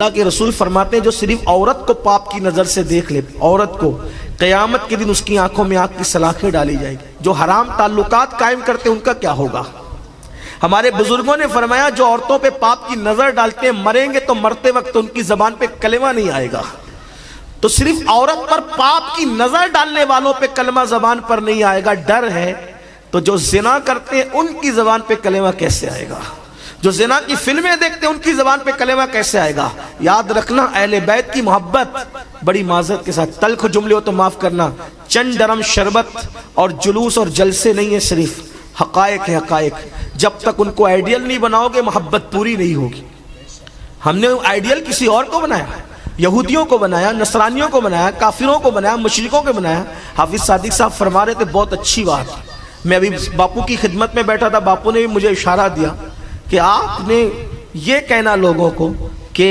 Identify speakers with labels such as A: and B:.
A: اللہ کے رسول فرماتے ہیں جو صرف عورت کو پاپ کی نظر سے دیکھ لے، عورت کو، قیامت کے دن اس کی آنکھوں میں آگ کی سلاخیں ڈالی جائیں گی۔ جو حرام تعلقات قائم کرتے ہیں ان کا کیا ہوگا؟ ہمارے بزرگوں نے فرمایا جو عورتوں پہ پاپ کی نظر ڈالتے ہیں مریں گے تو مرتے وقت ان کی زبان پہ کلمہ نہیں آئے گا۔ تو صرف عورت پر پاپ کی نظر ڈالنے والوں پہ کلمہ زبان پر نہیں آئے گا، ڈر ہے، تو جو زنا کرتے ہیں ان کی زبان پہ کلمہ کیسے آئے گا؟ جو زنا کی فلمیں دیکھتے ہیں ان کی زبان پہ کلمہ کیسے آئے گا؟ یاد رکھنا اہل بیت کی محبت، بڑی معذرت کے ساتھ تلخ جملے ہو تو معاف کرنا، چند ڈرم شربت اور جلوس اور جلسے نہیں ہے، صرف حقائق ہے، حقائق۔ جب تک ان کو آئیڈیل نہیں بناؤ گے محبت پوری نہیں ہوگی۔ ہم نے آئیڈیل کسی اور کو بنایا، یہودیوں کو بنایا، نصرانیوں کو بنایا، کافروں کو بنایا، مشرکوں کو بنایا۔ حافظ صادق صاحب فرما رہے تھے بہت اچھی بات، میں ابھی باپو کی خدمت میں بیٹھا تھا، باپو نے بھی مجھے اشارہ دیا کہ آپ نے یہ کہنا لوگوں کو کہ